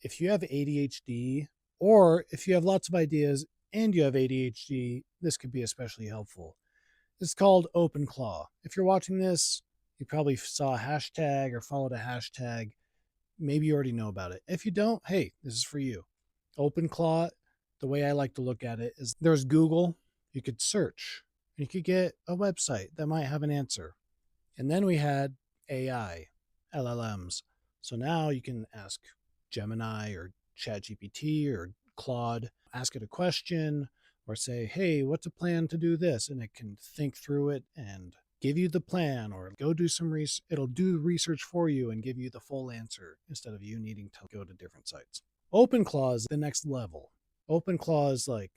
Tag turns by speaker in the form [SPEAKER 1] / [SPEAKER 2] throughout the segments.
[SPEAKER 1] if you have ADHD or if you have lots of ideas and you have ADHD, this could be especially helpful. It's called Openclaw. If you're watching this, you probably saw a hashtag or followed a hashtag. Maybe you already know about it. If you don't, hey, this is for you. Openclaw, the way I like to look at it is there's Google. You could search. You could get a website that might have an answer. And then we had AI, LLMs. So now you can ask Gemini or ChatGPT or Claude, ask it a question or say, hey, what's a plan to do this? And it can think through it and give you the plan or go do some research. It'll do research for you and give you the full answer instead of you needing to go to different sites. Openclaw is the next level. Openclaw is like,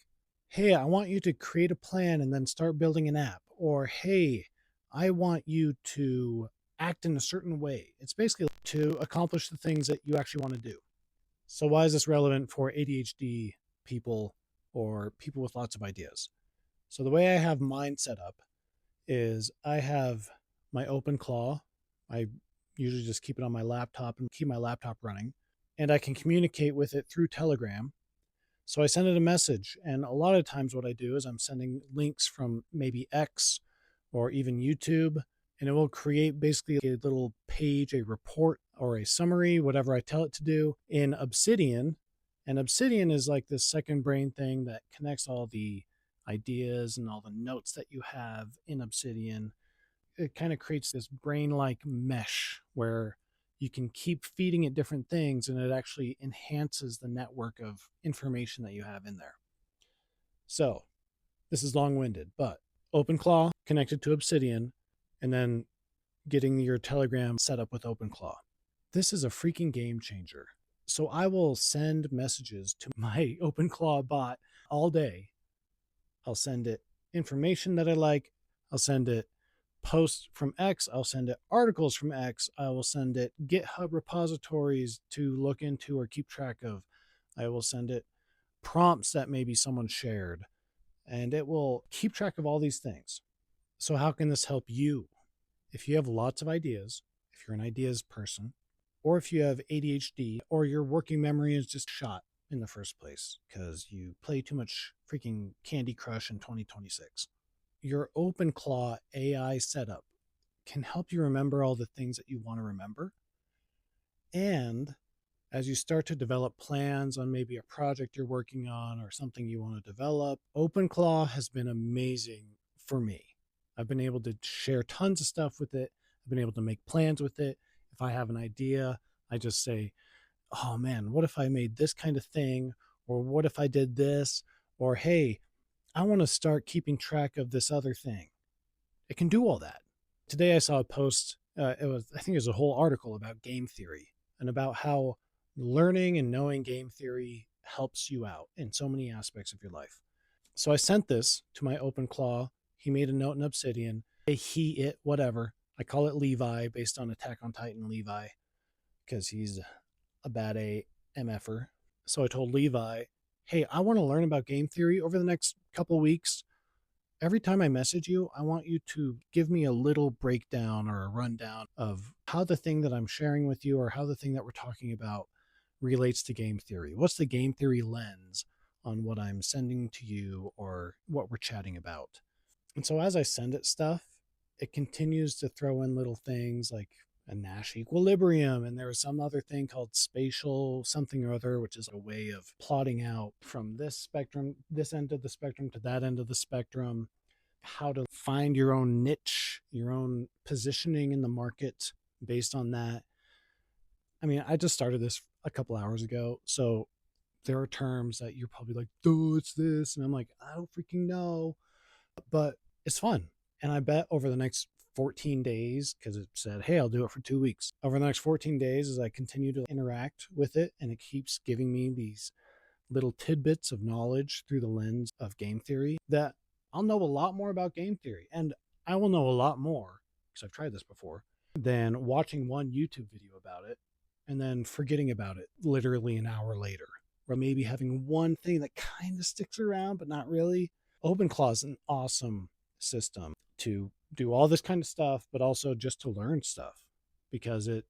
[SPEAKER 1] hey, I want you to create a plan and then start building an app. Or, hey, I want you to act in a certain way. It's basically to accomplish the things that you actually want to do. So why is this relevant for ADHD people or people with lots of ideas? So the way I have mine set up is I have my Openclaw. I usually just keep it on my laptop and keep my laptop running. And I can communicate with it through Telegram. So I send it a message. And a lot of times what I do is I'm sending links from maybe X or even YouTube, and it will create basically a little page, a report or a summary, whatever I tell it to do in Obsidian. And Obsidian is like this second brain thing that connects all the ideas and all the notes that you have in Obsidian. It kind of creates this brain-like mesh where you can keep feeding it different things and it actually enhances the network of information that you have in there. So this is long-winded, but Openclaw connected to Obsidian and then getting your Telegram set up with Openclaw. This is a freaking game changer. So I will send messages to my Openclaw bot all day. I'll send it information that I like. I'll send it posts from X. I'll send it articles from X. I will send it GitHub repositories to look into or keep track of. I will send it prompts that maybe someone shared, and it will keep track of all these things. So how can this help you? If you have lots of ideas, if you're an ideas person, or if you have ADHD, or your working memory is just shot in the first place because you play too much freaking Candy Crush in 2026, your Openclaw AI setup can help you remember all the things that you want to remember. And as you start to develop plans on maybe a project you're working on or something you want to develop, Openclaw has been amazing for me. I've been able to share tons of stuff with it. I've been able to make plans with it. If I have an idea, I just say, oh man, what if I made this kind of thing? Or what if I did this? Or, hey, I want to start keeping track of this other thing. It can do all that. Today I saw a post. I think it was a whole article about game theory and about how learning and knowing game theory helps you out in so many aspects of your life. So I sent this to my Openclaw. He made a note in Obsidian. It, whatever. I call it Levi based on Attack on Titan Levi because he's a bad MFer. So I told Levi, hey, I want to learn about game theory over the next couple weeks. Every time I message you, I want you to give me a little breakdown or a rundown of how the thing that I'm sharing with you or how the thing that we're talking about relates to game theory. What's the game theory lens on what I'm sending to you or what we're chatting about? And so as I send it stuff, it continues to throw in little things like a Nash equilibrium. And there was some other thing called spatial something or other, which is a way of plotting out from this spectrum, this end of the spectrum to that end of the spectrum, how to find your own niche, your own positioning in the market based on that. I mean, I just started this a couple hours ago. So there are terms that you're probably like, oh, it's this. And I'm like, I don't freaking know. But it's fun. And I bet over the next 14 days, because it said, hey, I'll do it for 2 weeks. Over the next 14 days, as I continue to interact with it, and it keeps giving me these little tidbits of knowledge through the lens of game theory, that I'll know a lot more about game theory. And I will know a lot more, because I've tried this before, than watching one YouTube video about it and then forgetting about it literally an hour later. Or maybe having one thing that kind of sticks around, but not really. Openclaw is an awesome system to do all this kind of stuff, but also just to learn stuff because it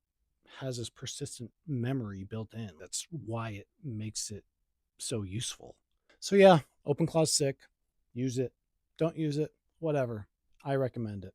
[SPEAKER 1] has this persistent memory built in. That's why it makes it so useful. So yeah, Openclaw's sick. Use it. Don't use it. Whatever. I recommend it.